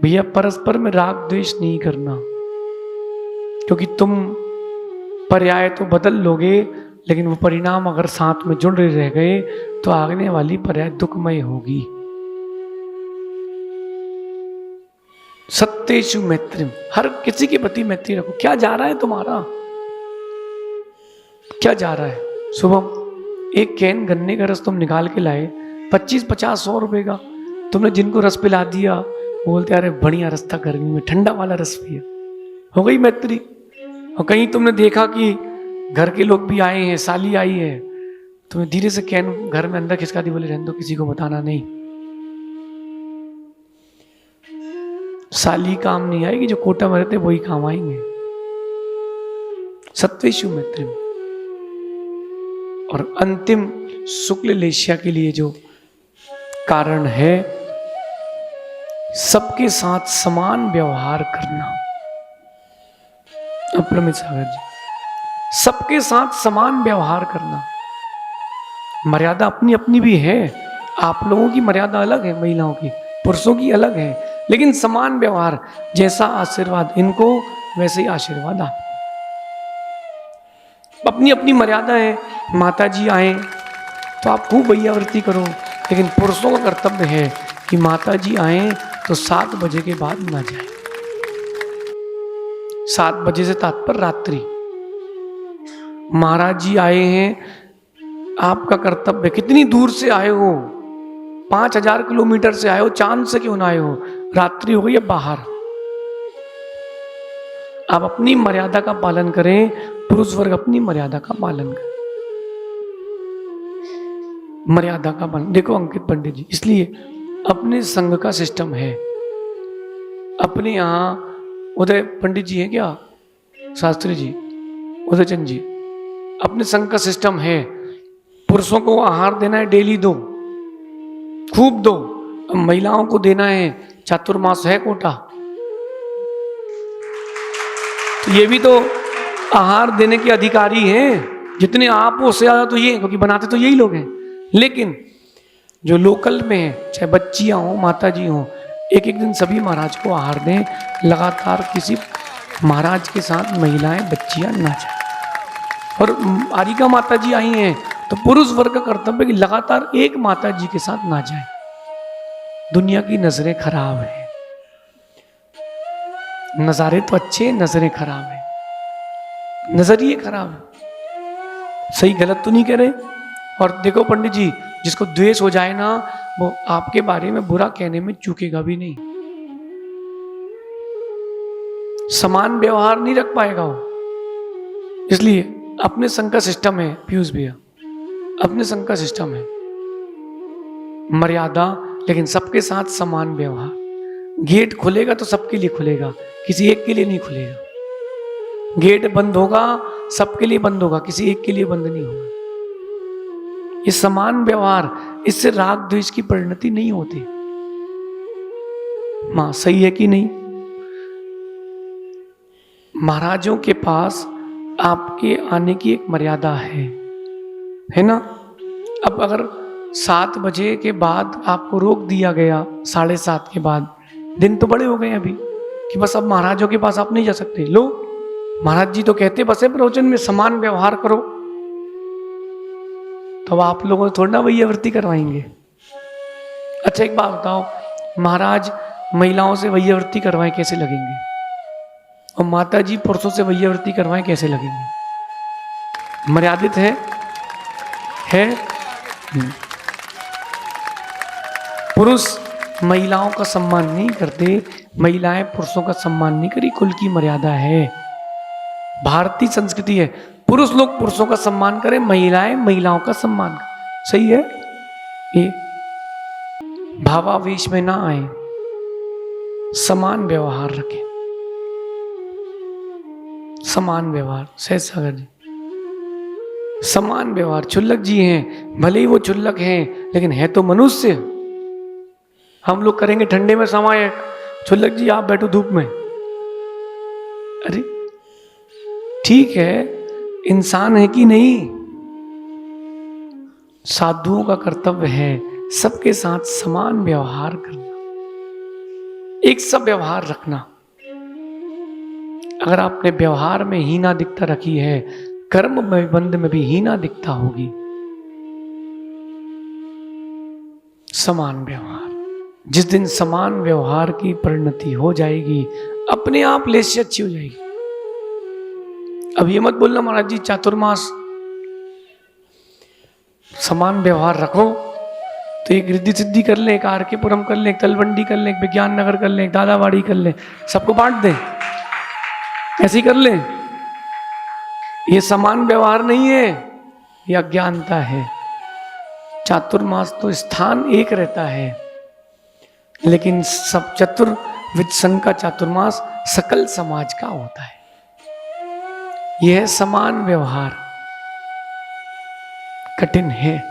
भैया परस्पर में राग द्वेष नहीं करना, क्योंकि तुम पर्याय तो बदल लोगे, लेकिन वो परिणाम अगर साथ में जुड़ रह गए तो आगने वाली पर्याय दुखमय होगी। सत्येषु मैत्रीम, हर किसी के प्रति मैत्री रखो। क्या जा रहा है तुम्हारा, क्या जा रहा है? शुभम, एक कैन गन्ने का रस तुम निकाल के लाए, 25-50-100 रुपए का, तुमने जिनको रस पिला दिया बोलते अरे बढ़िया रस था, गर्मी में ठंडा वाला रस पिया, हो गई मैत्री। और कहीं तुमने देखा कि घर के लोग भी आए हैं, साली आई है, तुम्हें धीरे से कैन घर में अंदर खिसका दी, बोले रहने दो, किसी को बताना नहीं। साली काम नहीं आएगी, जो कोटा में रहते वही काम आएंगे। सत्वेषु मैत्रीम। और अंतिम शुक्ल लेशिया के लिए जो कारण है, सबके साथ समान व्यवहार करना। अप्रमित सागर जी, सबके साथ समान व्यवहार करना। मर्यादा अपनी अपनी भी है, आप लोगों की मर्यादा अलग है, महिलाओं की, पुरुषों की अलग है, लेकिन समान व्यवहार। जैसा आशीर्वाद इनको वैसे ही आशीर्वाद आप। अपनी अपनी मर्यादा है। माता जी आए तो आप खूब भैयावृत्ति करो, लेकिन पुरुषों का कर्तव्य है कि माता जी आए तो 7 बजे के बाद ना जाए। 7 बजे से तात्पर्य रात्रि। महाराज जी आए हैं, आपका कर्तव्य, कितनी दूर से आए हो, 5000 किलोमीटर से आए हो, चांद से क्यों ना आए हो, रात्रि हो गई, अब बाहर। आप अपनी मर्यादा का पालन करें, पुरुष वर्ग अपनी मर्यादा का पालन करें। मर्यादा का पालन। देखो अंकित पंडित जी, इसलिए अपने संघ का सिस्टम है। अपने यहां उदय पंडित जी हैं क्या, शास्त्री जी, उदय चंद जी, अपने संघ का सिस्टम है। पुरुषों को आहार देना है, डेली दो, खूब दो। महिलाओं को देना है, चातुर्मास है कोटा, तो ये भी तो आहार देने के अधिकारी हैं। जितने आप हो उससे ज्यादा तो ये, क्योंकि बनाते तो यही लोग हैं। लेकिन जो लोकल में है, चाहे बच्चियां हो, माता जी हो, एक एक दिन सभी महाराज को आहार दें। लगातार किसी महाराज के साथ महिलाएं, बच्चियां ना जाए। और आरिका माता जी आई हैं तो पुरुष वर्ग का कर्तव्य कि लगातार एक माता जी के साथ ना जाए। दुनिया की नजरें खराब है, नजारे तो अच्छे, नजरें खराब है, नजरिए खराब है। सही गलत तो नहीं कह रहे। और देखो पंडित जी, जिसको द्वेष हो जाए ना, वो आपके बारे में बुरा कहने में चूकेगा भी नहीं, समान व्यवहार नहीं रख पाएगा वो। इसलिए अपने संघ का सिस्टम है, पीयूष भैया, अपने संघ का सिस्टम है, मर्यादा, लेकिन सबके साथ समान व्यवहार। गेट खुलेगा तो सबके लिए खुलेगा, किसी एक के लिए नहीं खुलेगा। गेट बंद होगा, सबके लिए बंद होगा, किसी एक के लिए बंद नहीं होगा। ये समान व्यवहार, इससे राग द्वेष की परिणति नहीं होती। मां सही है कि नहीं? महाराजों के पास आपके आने की एक मर्यादा है ना? अब अगर 7 बजे के बाद आपको रोक दिया गया, 7:30 के बाद, दिन तो बड़े हो गए अभी कि बस अब महाराजों के पास आप नहीं जा सकते। लो, महाराज जी तो कहते बसे प्रवचन में समान व्यवहार करो, तो आप लोगों से थोड़ा ना वैयावृत्ति करवाएंगे। अच्छा एक बात बताओ, महाराज महिलाओं से वैयावृत्ति करवाएं कैसे लगेंगे, और माता जी पुरुषों से वैयावृत्ति करवाएं कैसे लगेंगे? मर्यादित है? पुरुष महिलाओं का सम्मान नहीं करते, महिलाएं पुरुषों का सम्मान नहीं करी, कुल की मर्यादा है, भारतीय संस्कृति है। पुरुष लोग पुरुषों का सम्मान करें, महिलाएं महिलाओं का सम्मान करें। सही है? ये भावावेश में ना आए, समान व्यवहार रखें, समान व्यवहार। सहज सागर जी, समान व्यवहार। चुल्लक जी हैं, भले ही वो चुल्लक हैं, लेकिन है तो मनुष्य। हम लोग करेंगे ठंडे में समाये, चुल्लक जी आप बैठो धूप में। अरे ठीक है, इंसान है कि नहीं? साधुओं का कर्तव्य है सबके साथ समान व्यवहार करना। एक सा व्यवहार रखना। अगर आपने व्यवहार में हीना दिखता रखी है, कर्म में बंध में भी हीना दिखता होगी। समान व्यवहार, जिस दिन समान व्यवहार की परिणति हो जाएगी, अपने आप लेस्य अच्छी हो जाएगी। अब ये मत बोलना महाराज जी चातुर्मास समान व्यवहार रखो, तो एक रिद्धि सिद्धि कर ले, एक आरकेपुरम कर ले, एक तलवंडी कर ले, एक विज्ञान नगर कर ले, एक दादावाड़ी कर ले, सबको बांट दें, ऐसे ही कर ले। ये समान व्यवहार नहीं है, ये अज्ञानता है। चातुर्मास तो स्थान एक रहता है, लेकिन सब चतुर्विध सन का चातुर्मास सकल समाज का होता है। यह है समान व्यवहार। कठिन है,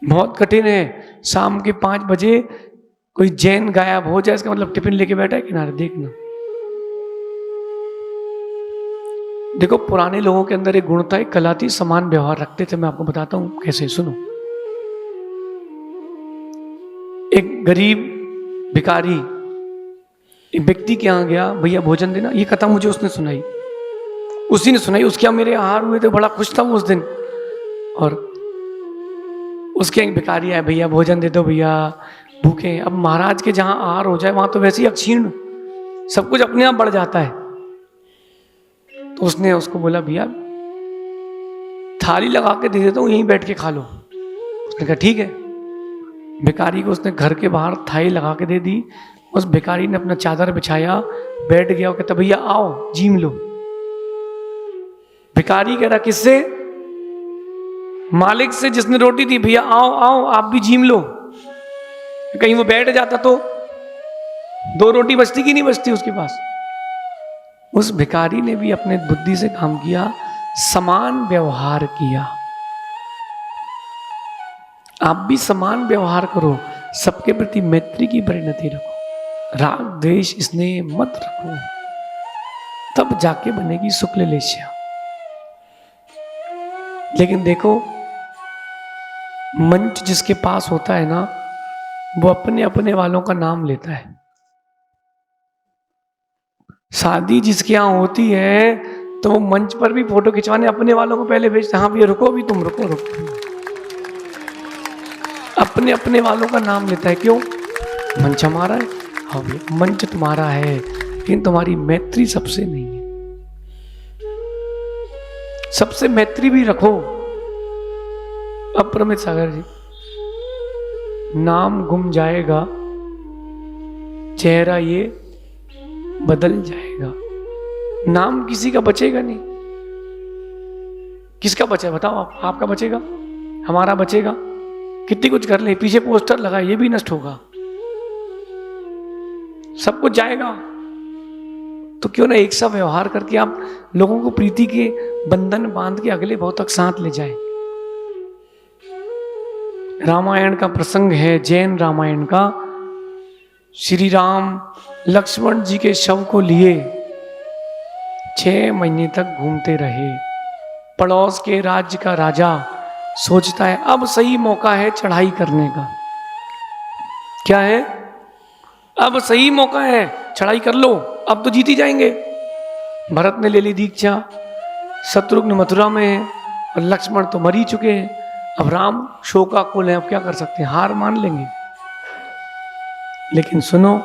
बहुत कठिन है। शाम के 5 बजे कोई जैन गायब हो जाए, इसका मतलब टिफिन लेके बैठा है किनारे, देखना। देखो पुराने लोगों के अंदर एक गुण था, एक कला थी, समान व्यवहार रखते थे। मैं आपको बताता हूं कैसे, सुनो। एक गरीब भिखारी एक व्यक्ति के यहाँ गया, भैया भोजन देना। ये कथा मुझे उसने सुनाई, उसी ने सुनाई। उसके यहाँ मेरे आहार हुए थे, बड़ा खुश था वो उस दिन। और उसके एक भिखारी आए, भैया भोजन दे दो भैया, भूखे हैं। अब महाराज के जहाँ आहार हो जाए वहां तो वैसे ही अक्षीण सब कुछ अपने आप बढ़ जाता है। तो उसने उसको बोला, भैया थाली लगा के दे देता हूँ, यहीं बैठ के खा लो। उसने कहा ठीक है। भिखारी को उसने घर के बाहर थाली लगा के दे दी। उस भिखारी ने अपना चादर बिछाया, बैठ गया और कहता, भैया आओ जीम लो। भिखारी कह रहा, किससे? मालिक से, जिसने रोटी दी। भैया आओ आओ आप भी जीम लो। कहीं वो बैठ जाता तो 2 रोटी बचती कि नहीं बचती उसके पास। उस भिखारी ने भी अपने बुद्धि से काम किया, समान व्यवहार किया। आप भी समान व्यवहार करो, सबके प्रति मैत्री की परिणति रखो, राग द्वेष स्नेह मत रखो, तब जाके बनेगी शुक्ल लेस्या। लेकिन देखो मंच जिसके पास होता है ना, वो अपने अपने वालों का नाम लेता है। शादी जिसके यहाँ होती है तो वो मंच पर भी फोटो खिंचवाने अपने वालों को पहले भेजते, हाँ भैया रुको, भी तुम रुको रुको। अपने अपने वालों का नाम लेता है। क्यों? मंच हमारा है। हाँ भैया मंच तुम्हारा है, लेकिन तुम्हारी मैत्री सबसे नहीं है। सबसे मैत्री भी रखो। अब प्रमित सागर जी, नाम गुम जाएगा, चेहरा ये बदल जाएगा। नाम किसी का बचेगा नहीं। किसका बचा है बताओ आप? आपका बचेगा, हमारा बचेगा। कितनी कुछ कर ले, पीछे पोस्टर लगा, ये भी नष्ट होगा, सब कुछ जाएगा। तो क्यों ना एक सा व्यवहार करके आप लोगों को प्रीति के बंधन बांध के अगले बहुत तक साथ ले जाए। रामायण का प्रसंग है, जैन रामायण का। श्री राम लक्ष्मण जी के शव को लिए 6 महीने तक घूमते रहे। पड़ोस के राज्य का राजा सोचता है अब सही मौका है चढ़ाई करने का। क्या है? अब सही मौका है, चढ़ाई कर लो, अब तो जीत ही जाएंगे। भरत ने ले ली दीक्षा, शत्रुघ्न मथुरा में है और लक्ष्मण तो मर ही चुके हैं। अब राम शोकाकुल है, अब क्या कर सकते हैं, हार मान लेंगे। लेकिन सुनो,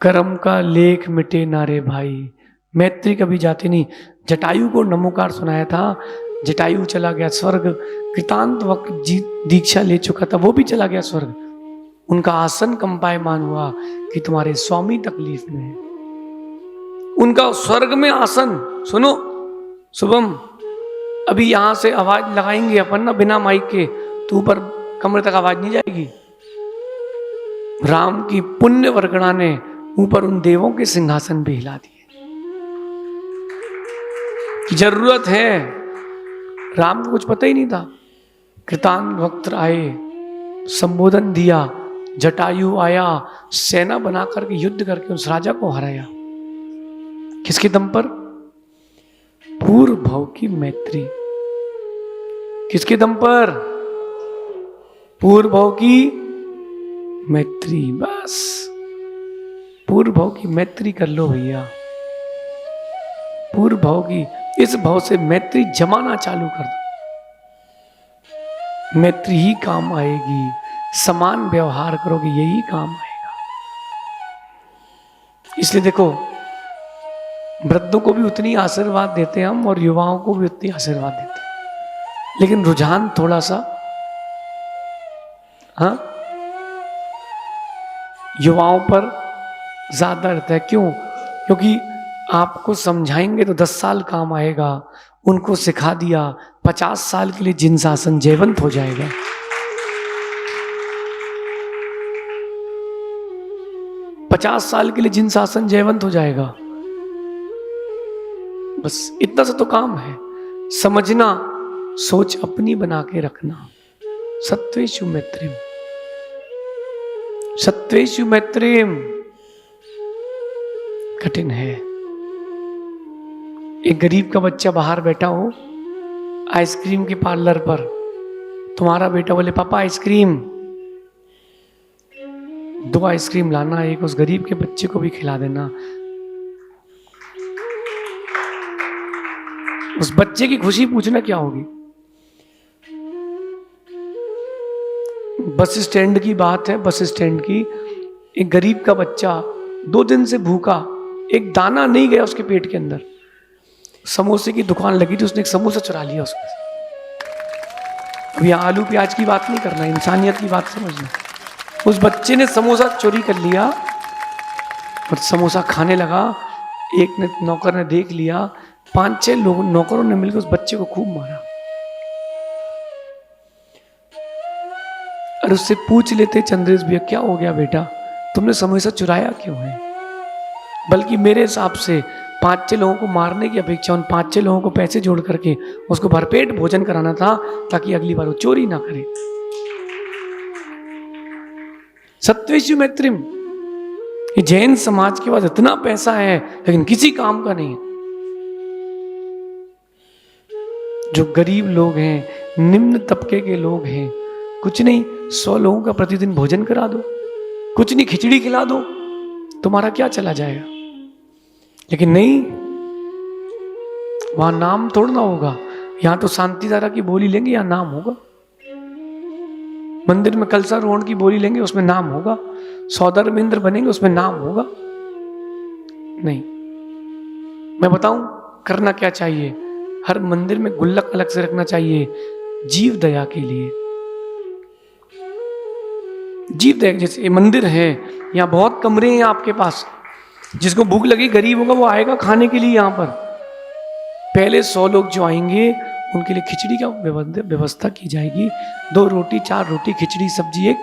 कर्म का लेख मिटे नारे भाई, मैत्री कभी जाती नहीं। जटायु को नमोकार सुनाया था, जटायु चला गया स्वर्ग। कृतांत वक्त दीक्षा ले चुका था, वो भी चला गया स्वर्ग। उनका आसन कंपायमान हुआ कि तुम्हारे स्वामी तकलीफ में है। उनका स्वर्ग में आसन। सुनो शुभम, अभी यहां से आवाज लगाएंगे अपन ना बिना माइक के, तो ऊपर कमरे तक आवाज नहीं जाएगी। राम की पुण्य वर्गणा ने ऊपर उन देवों के सिंहासन भी हिला दिए। जरूरत है। राम को कुछ पता ही नहीं था। कृतांत वक्त आए, संबोधन दिया, जटायु आया, सेना बना करके युद्ध करके उस राजा को हराया। किसके दम पर? पूर्व भाव की मैत्री। किसके दम पर? पूर्व भाव की मैत्री, बस पूर्व भाव की मैत्री कर लो भैया। पूर्व भाव की इस भाव से मैत्री जमाना चालू कर दो, मैत्री ही काम आएगी। समान व्यवहार करोगे यही काम आएगा। इसलिए देखो, वृद्धों को भी उतनी आशीर्वाद देते हैं हम और युवाओं को भी उतनी आशीर्वाद देते हैं, लेकिन रुझान थोड़ा सा युवाओं पर ज्यादा रहता है। क्यों? क्योंकि आपको समझाएंगे तो 10 साल काम आएगा, उनको सिखा दिया 50 साल के लिए जिनसासन जयवंत हो जाएगा। पचास साल के लिए जिनसासन जयवंत हो जाएगा। बस इतना सा तो काम है, समझना, सोच अपनी बना के रखना। सत्वेषु मैत्रीम, सत्वेषु मैत्रीम। कठिन है। एक गरीब का बच्चा बाहर बैठा हो आइसक्रीम के पार्लर पर, तुम्हारा बेटा बोले पापा आइसक्रीम, 2 आइसक्रीम लाना, एक उस गरीब के बच्चे को भी खिला देना। उस बच्चे की खुशी पूछना क्या होगी। बस स्टैंड की बात है, बस स्टैंड की। एक गरीब का बच्चा 2 दिन से भूखा, एक दाना नहीं गया उसके पेट के अंदर। समोसे की दुकान लगी थी, उसने एक समोसा चुरा लिया उसमें से। अब यहाँ आलू प्याज की बात नहीं करना, इंसानियत की बात समझना। उस बच्चे ने समोसा चोरी कर लिया और समोसा खाने लगा। एक ने नौकर ने देख लिया, 5-6 लोग नौकरों ने मिलकर उस बच्चे को खूब मारा। और उससे पूछ लेते चंद्रेश भैया क्या हो गया बेटा, तुमने समोसा चुराया क्यों है? बल्कि मेरे हिसाब से 5-6 लोगों को मारने की अपेक्षा उन 5-6 लोगों को पैसे जोड़ करके उसको भरपेट भोजन कराना था, ताकि अगली बार वो चोरी ना करे। सत्वेषु मैत्रीम। ये जैन समाज के पास इतना पैसा है लेकिन किसी काम का नहीं है। जो गरीब लोग हैं, निम्न तबके के लोग हैं, कुछ नहीं 100 लोगों का प्रतिदिन भोजन करा दो, कुछ नहीं खिचड़ी खिला दो, तुम्हारा क्या चला जाएगा। लेकिन नहीं, वहां नाम थोड़ा ना होगा। यहां तो शांति धारा की बोली लेंगे, यहां नाम होगा। मंदिर में कलसा रोहण की बोली लेंगे, उसमें नाम होगा। सौदर्मेंद्र बनेंगे, उसमें नाम होगा। नहीं, मैं बताऊं करना क्या चाहिए। हर मंदिर में गुल्लक अलग से रखना चाहिए, जीव दया के लिए। जीव दया, जैसे ये मंदिर है, यहाँ बहुत कमरे हैं आपके पास, जिसको भूख लगी गरीब होगा वो आएगा खाने के लिए। यहाँ पर पहले 100 लोग जो आएंगे उनके लिए खिचड़ी का व्यवस्था की जाएगी। 2 रोटी, 4 रोटी, खिचड़ी, सब्जी, एक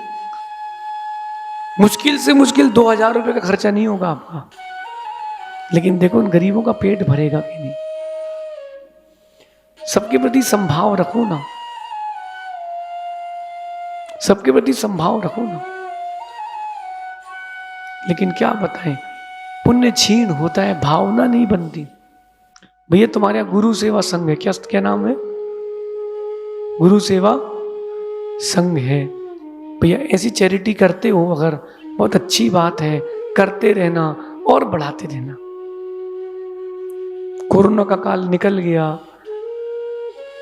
मुश्किल से मुश्किल 2000 रुपए का खर्चा नहीं होगा आपका। लेकिन देखो उन गरीबों का पेट भरेगा कि नहीं। सबके प्रति संभाव रखो ना, सबके प्रति संभाव रखो ना। लेकिन क्या बताएं, पुण्य क्षीण होता है, भावना नहीं बनती। भैया तुम्हारे यहाँ गुरु सेवा संघ है, क्या नाम है? गुरु सेवा संघ है। भैया ऐसी चैरिटी करते हो अगर, बहुत अच्छी बात है, करते रहना और बढ़ाते रहना। कोरोना का काल निकल गया,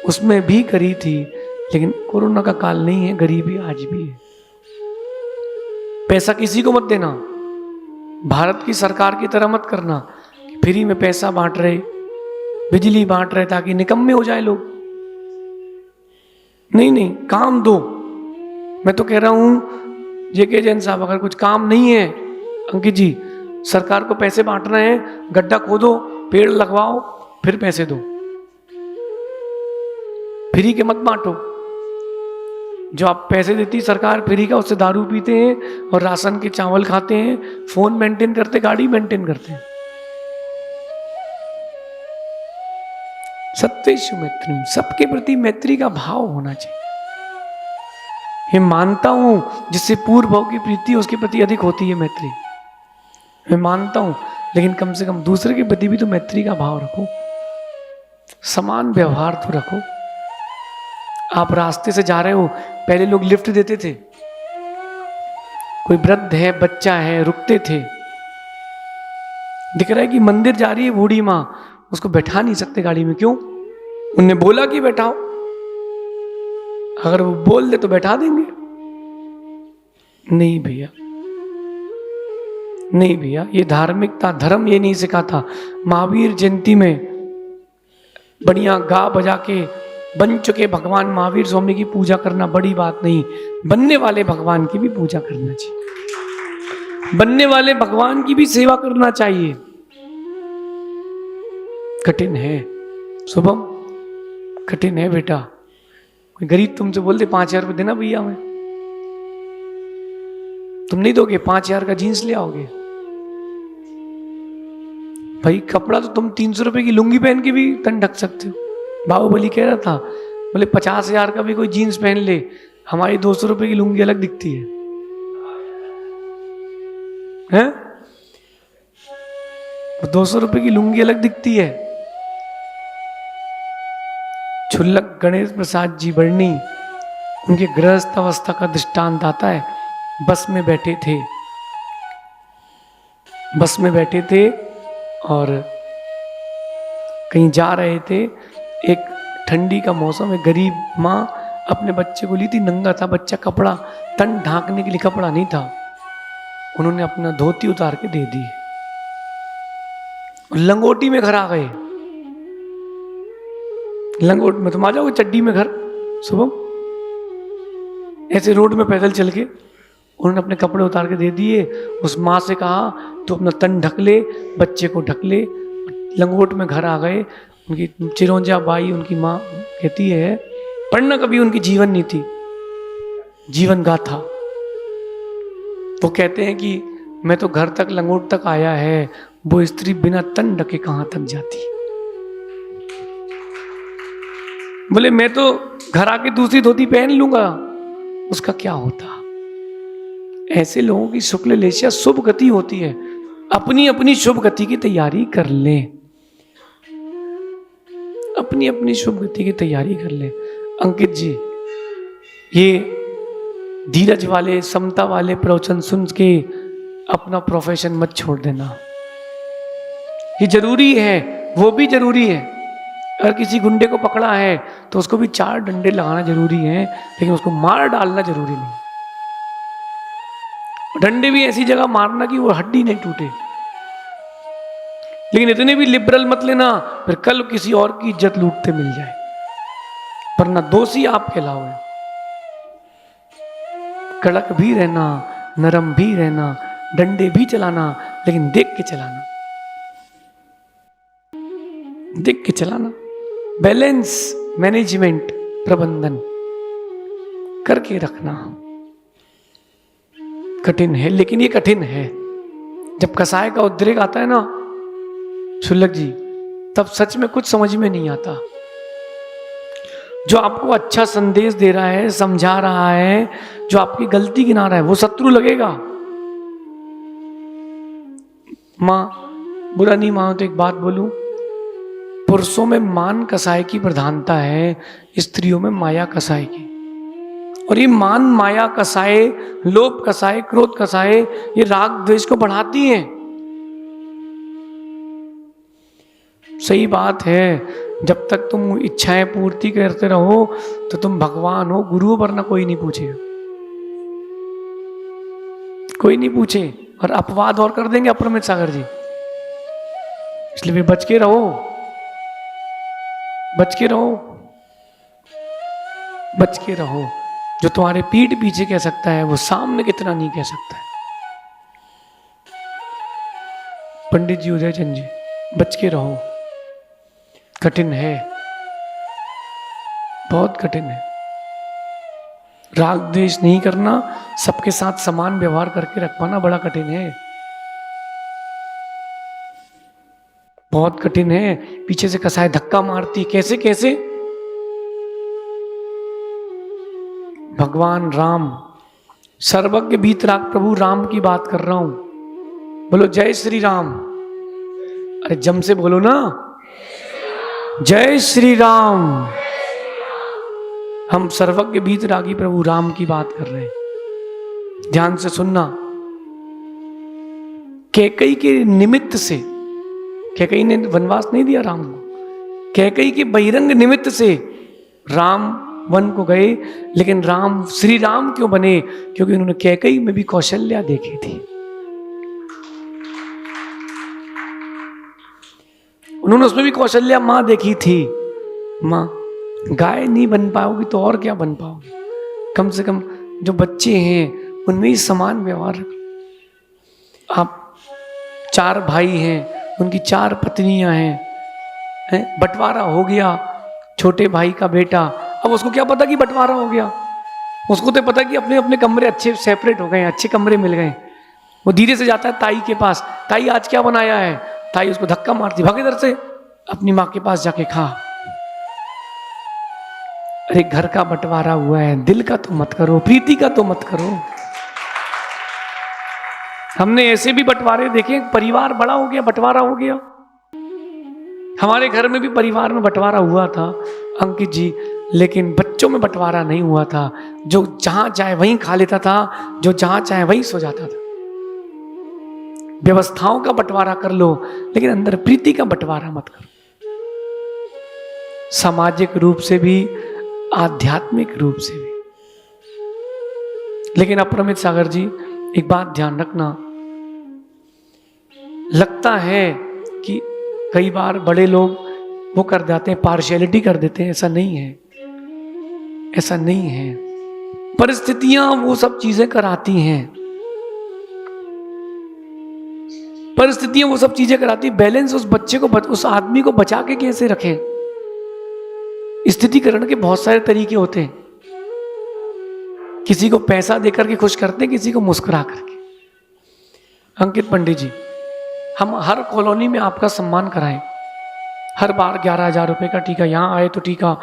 उसमें भी करी थी, लेकिन कोरोना का काल नहीं है, गरीबी आज भी है। पैसा किसी को मत देना, भारत की सरकार की तरह मत करना कि फ्री में पैसा बांट रहे, बिजली बांट रहे ताकि निकम्मे हो जाए लोग। नहीं नहीं, काम दो। मैं तो कह रहा हूं जेके जैन साहब, अगर कुछ काम नहीं है, अंकित जी, सरकार को पैसे बांट रहे हैं, गड्ढा खोदो, पेड़ लगवाओ, फिर पैसे दो। फ्री के मत बांटो। जो आप पैसे देती सरकार फ्री का, उससे दारू पीते हैं और राशन के चावल खाते हैं, फोन मेंटेन करते, गाड़ी मेंटेन करते हैं। सत्वेषु मैत्रीम, सबके प्रति मैत्री का भाव होना चाहिए। ये मानता हूं, जिससे पूर्व भाव की प्रीति उसके प्रति अधिक होती है मैत्री, मैं मानता हूं, लेकिन कम से कम दूसरे के प्रति भी तो मैत्री का भाव रखो, समान व्यवहार तो रखो। आप रास्ते से जा रहे हो, पहले लोग लिफ्ट देते थे, कोई वृद्ध है, बच्चा है, रुकते थे। दिख रहा है कि मंदिर जा रही है बूढ़ी माँ, उसको बैठा नहीं सकते गाड़ी में। क्यों? उनने बोला कि बैठाओ, अगर वो बोल दे तो बैठा देंगे। नहीं भैया, नहीं भैया, ये धार्मिकता, धर्म ये नहीं सिखाता। महावीर जयंती में बढ़िया गा बजा के बन चुके भगवान महावीर स्वामी की पूजा करना बड़ी बात नहीं, बनने वाले भगवान की भी पूजा करना चाहिए, बनने वाले भगवान की भी सेवा करना चाहिए। कठिन है शुभम, कठिन है बेटा। कोई गरीब तुमसे बोल दे 5,000 रुपये देना भैया हमें, तुम नहीं दोगे? 5,000 का जीन्स ले आओगे भाई? कपड़ा तो तुम 300 रुपए की लुंगी पहन के भी तन ढक सकते हो। बाहुबली कह रहा था, बोले 50,000 का भी कोई जीन्स पहन ले, हमारी 200 रुपए की लुंगी अलग दिखती है, हैं? 200 रुपए की लुंगी अलग दिखती है। छुल्लक गणेश प्रसाद जी बरनी, उनके गृहस्थ अवस्था का दृष्टांत आता है। बस में बैठे थे, बस में बैठे थे और कहीं जा रहे थे। एक ठंडी का मौसम है, गरीब माँ अपने बच्चे को ली थी, नंगा था बच्चा, कपड़ा तन ढांकने के लिए कपड़ा नहीं था, उन्होंने अपना धोती उतार के दे दी, लंगोटी में घर आ गए। लंगोट में तुम आ जाओगे, चड्डी में घर शुभम, ऐसे रोड में पैदल चल के उन्होंने अपने कपड़े उतार के दे दिए। उस माँ से कहा तो अपना तन ढक ले, बच्चे को ढक ले। लंगोट में घर आ गए। उनकी चिरौंजा बाई, उनकी माँ कहती है, पढ़ना कभी उनकी जीवन नीति, जीवन गाथा। वो कहते हैं कि मैं तो घर तक लंगोट तक आया है, वो स्त्री बिना तन ढके कहां तक जाती। बोले मैं तो घर आके दूसरी धोती पहन लूंगा, उसका क्या होता। ऐसे लोगों की शुक्ल लेशिया शुभ गति होती है। अपनी अपनी शुभ गति की तैयारी कर लें, अपनी अपनी शुभ गति की तैयारी कर लें। अंकित जी, ये धीरज वाले, समता वाले प्रवचन सुन के अपना प्रोफेशन मत छोड़ देना, ये जरूरी है, वो भी जरूरी है। अगर किसी गुंडे को पकड़ा है तो उसको भी 4 डंडे लगाना जरूरी है, लेकिन उसको मार डालना जरूरी नहीं। डंडे भी ऐसी जगह मारना कि वो हड्डी नहीं टूटे। लेकिन इतने भी लिबरल मत लेना, फिर कल किसी और की इज्जत लूटते मिल जाए, वरना दोषी आप कहलाओगे। कड़क भी रहना, नरम भी रहना, डंडे भी चलाना, लेकिन देख के चलाना, देख के चलाना। बैलेंस, मैनेजमेंट, प्रबंधन करके रखना। कठिन है, लेकिन ये कठिन है। जब कसाय का उद्रेक आता है ना शुल्लक जी, तब सच में कुछ समझ में नहीं आता। जो आपको अच्छा संदेश दे रहा है, समझा रहा है, जो आपकी गलती गिना रहा है, वो शत्रु लगेगा। मां बुरा नहीं मानो तो एक बात बोलूं, पुरुषों में मान कसाय की प्रधानता है, स्त्रियों में माया कसाय की। और ये मान, माया कसाय, लोभ कसाय, क्रोध कसाय, ये राग द्वेष को बढ़ाती हैं। सही बात है, जब तक तुम इच्छाएं पूर्ति करते रहो तो तुम भगवान हो, गुरु हो, वरना कोई नहीं पूछेगा, कोई नहीं पूछे। और अपवाद और कर देंगे अप्रमित सागर जी, इसलिए भी बच के रहो, बच के रहो, बच के रहो। जो तुम्हारे पीठ पीछे कह सकता है, वो सामने कितना नहीं कह सकता है। पंडित जी, उदय चंद जी, बच के रहो। कठिन है, बहुत कठिन है। राग द्वेष नहीं करना, सबके साथ समान व्यवहार करके रख पाना बड़ा कठिन है, बहुत कठिन है। पीछे से कसाय धक्का मारती, कैसे कैसे। भगवान राम, सर्वज्ञ भीतराग प्रभु राम की बात कर रहा हूं। बोलो जय श्री राम। अरे जम से बोलो ना, जय श्री राम। हम सर्वज्ञ भीतरागी प्रभु राम की बात कर रहे हैं। ध्यान से सुनना, कैकेयी के निमित्त से, कैकेयी ने वनवास नहीं दिया राम को, कैकेयी के बहिरंग निमित्त से राम वन को गए, लेकिन राम श्री राम क्यों बने? क्योंकि उन्होंने कैकेयी में भी कौशल्या देखी थी। उन्होंने उसमें भी कौशल्या मां देखी थी। मां, गाय नहीं बन पाओगी तो और क्या बन पाओगी? कम से कम जो बच्चे हैं उनमें ही समान व्यवहार रखो। आप 4 भाई हैं, उनकी 4 पत्नियां हैं, बंटवारा हो गया, छोटे भाई का बेटा, अब उसको क्या पता कि बंटवारा हो गया? उसको तो पता कि अपने अपने कमरे अच्छे सेपरेट हो गए, अच्छे कमरे मिल गए। वो धीरे से जाता है ताई के पास, ताई आज क्या बनाया है? ताई उसको धक्का मारती, भाग इधर से, अपनी माँ के पास जाके खा। अरे घर का बंटवारा हुआ है, दिल का तो मत करो, प्रीति का तो मत करो। हमने ऐसे भी बंटवारे देखे, परिवार बड़ा हो गया, बंटवारा हो गया। हमारे घर में भी परिवार में बंटवारा हुआ था अंकित जी, लेकिन बच्चों में बंटवारा नहीं हुआ था। जो जहां चाहे वहीं खा लेता था, जो जहां चाहे वहीं सो जाता था। व्यवस्थाओं का बंटवारा कर लो, लेकिन अंदर प्रीति का बंटवारा मत करो। सामाजिक रूप से भी, आध्यात्मिक रूप से भी। लेकिन अपरमित सागर जी, एक बात ध्यान रखना, लगता है कि कई बार बड़े लोग वो कर जाते हैं, पार्शियलिटी कर देते हैं। ऐसा नहीं है, ऐसा नहीं है। परिस्थितियां वो सब चीजें कराती हैं, परिस्थितियां वो सब चीजें कराती। बैलेंस उस बच्चे को, उस आदमी को बचा के कैसे रखें? स्थितिकरण के बहुत सारे तरीके होते हैं। किसी को पैसा देकर के खुश करते हैं, किसी को मुस्कुरा करके। अंकित पंडित जी, हम हर कॉलोनी में आपका सम्मान कराएं। हर बार 11,000 रुपए का टीका, यहां आए तो टीका,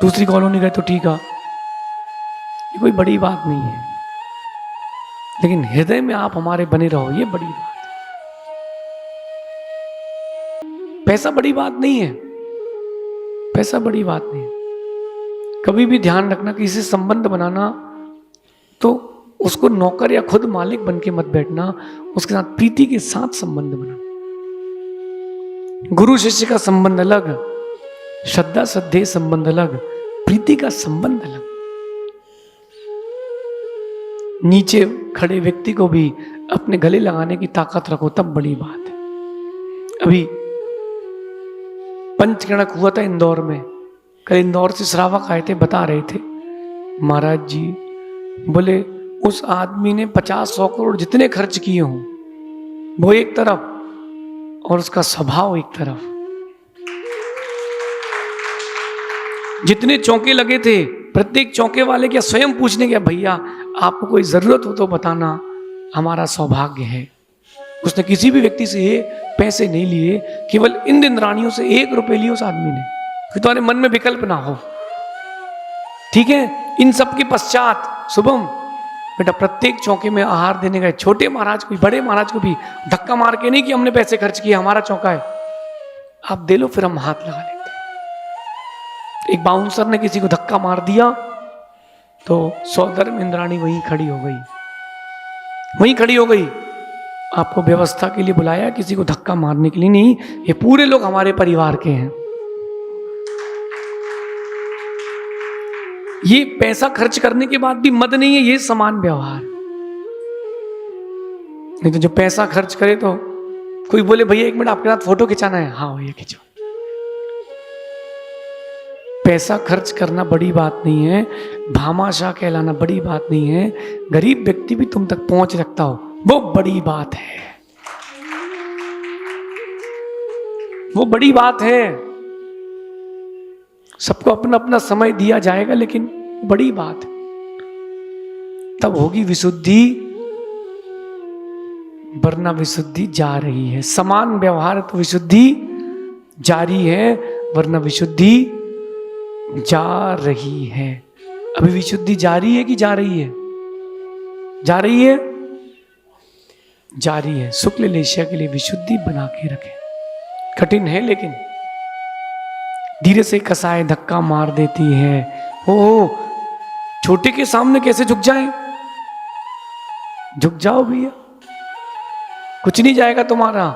दूसरी कॉलोनी गए तो टीका, ये कोई बड़ी बात नहीं है। लेकिन हृदय में आप हमारे बने रहो, ये बड़ी बात है। पैसा बड़ी बात नहीं है, पैसा बड़ी बात नहीं है। कभी भी ध्यान रखना, किसी से संबंध बनाना तो उसको नौकर या खुद मालिक बन के मत बैठना, उसके साथ प्रीति के साथ संबंध बनाना। गुरु शिष्य का संबंध अलग, श्रद्धा श्रद्धेय संबंध अलग, प्रीति का संबंध अलग। नीचे खड़े व्यक्ति को भी अपने गले लगाने की ताकत रखो, तब बड़ी बात है। अभी पंचगणक हुआ था इंदौर में, कल इंदौर से श्रावक आए थे, बता रहे थे महाराज जी, बोले उस आदमी ने 50-100 करोड़ जितने खर्च किए हों, वो एक तरफ और उसका स्वभाव एक तरफ। जितने चौके लगे थे, प्रत्येक चौके वाले क्या स्वयं पूछने गया, भैया आपको कोई जरूरत हो तो बताना, हमारा सौभाग्य है। उसने किसी भी व्यक्ति से पैसे नहीं लिए, केवल इन इंद्राणियों से 1 रुपए लिए उस आदमी ने, कि तुम्हारे मन में विकल्प ना हो। ठीक है, इन सब के पश्चात शुभम बेटा प्रत्येक चौके में आहार देने गए, छोटे महाराज को, बड़े महाराज को भी धक्का मार के नहीं कि हमने पैसे खर्च किए, हमारा चौका है, आप दे लो फिर हम हाथ लगा लेते। एक बाउंसर ने किसी को धक्का मार दिया तो सौधर्म इंद्राणी वहीं खड़ी हो गई, वहीं खड़ी हो गई। आपको व्यवस्था के लिए बुलाया, किसी को धक्का मारने के लिए नहीं। ये पूरे लोग हमारे परिवार के हैं। ये पैसा खर्च करने के बाद भी मद नहीं है, ये समान व्यवहार। नहीं तो जो पैसा खर्च करे तो कोई बोले भैया 1 मिनट आपके साथ फोटो खिंचाना है, हाँ भैया खिंचो। पैसा खर्च करना बड़ी बात नहीं है, भामाशाह कहलाना बड़ी बात नहीं है, गरीब व्यक्ति भी तुम तक पहुंच रखता हो वो बड़ी बात है, वो बड़ी बात है। सबको अपना अपना समय दिया जाएगा, लेकिन बड़ी बात तब होगी विशुद्धि, वरना विशुद्धि जा रही है। समान व्यवहार तो विशुद्धि जारी है, वरना विशुद्धि जा रही है। अभी विशुद्धि जारी है कि जा रही है? जा रही है, जारी है। शुक्ल लेशिया के लिए विशुद्धि बना के रखें। कठिन है, लेकिन धीरे से कसाए धक्का मार देती है। ओ छोटे के सामने कैसे झुक जाए? झुक जाओ भैया, कुछ नहीं जाएगा तुम्हारा।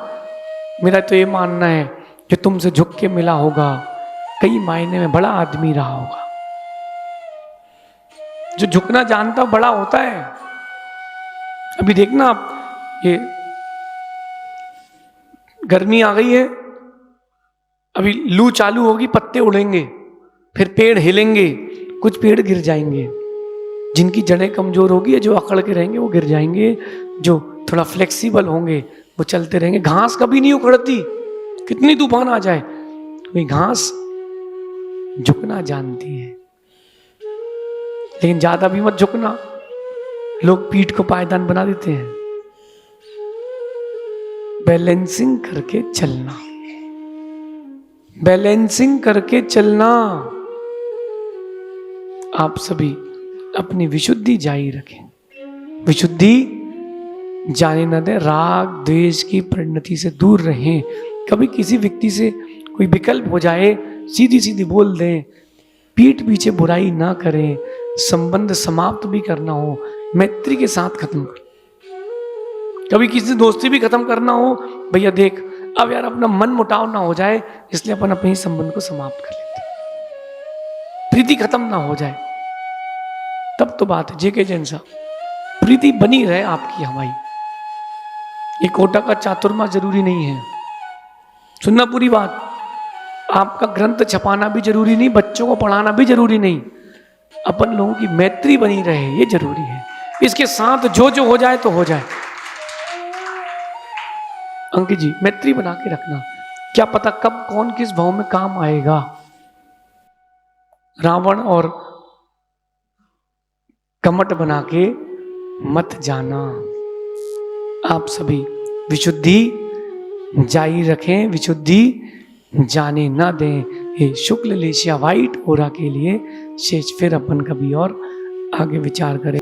मेरा तो ये मानना है जो तुमसे झुक के मिला होगा कई मायने में बड़ा आदमी रहा होगा। जो झुकना जानता बड़ा होता है। अभी देखना आप, ये गर्मी आ गई है, अभी लू चालू होगी, पत्ते उड़ेंगे, फिर पेड़ हिलेंगे, कुछ पेड़ गिर जाएंगे। जिनकी जड़ें कमजोर होगी, जो अकड़ के रहेंगे वो गिर जाएंगे, जो थोड़ा फ्लेक्सिबल होंगे वो चलते रहेंगे। घास कभी नहीं उखड़ती, कितनी तूफान आ जाए, वही घास झुकना जानती है। लेकिन ज्यादा भी मत झुकना, लोग पीठ को पायदान बना देते हैं। बैलेंसिंग करके चलना, बैलेंसिंग करके चलना। आप सभी अपनी विशुद्धि जारी रखें, विशुद्धि जाने न दें, राग द्वेष की परिणति से दूर रहें। कभी किसी व्यक्ति से कोई विकल्प हो जाए, सीधी सीधी बोल दें, पीठ पीछे बुराई ना करें। संबंध समाप्त भी करना हो, मैत्री के साथ खत्म कर। कभी किसी से दोस्ती भी खत्म करना हो, भैया देख अब यार अपना मन मुटाव ना हो जाए, इसलिए अपन अपने संबंध को समाप्त कर लेते, प्रीति खत्म ना हो जाए, तब तो बात है। जेके जैन साहब, प्रीति बनी रहे आपकी हमारी। ये कोटा का चातुर्मा जरूरी नहीं है, सुनना पूरी बात। आपका ग्रंथ छपाना भी जरूरी नहीं, बच्चों को पढ़ाना भी जरूरी नहीं, अपन लोगों की मैत्री बनी रहे ये जरूरी है। इसके साथ जो जो हो जाए तो हो जाए। अंकित जी, मैत्री बना के रखना, क्या पता कब कौन किस भाव में काम आएगा। रावण और कमट बना के मत जाना। आप सभी विशुद्धि जारी रखें, विशुद्धि जाने ना दें। ये शुक्ल लेशिया व्हाइट ओरा के लिए शेष फिर अपन कभी और आगे विचार करें।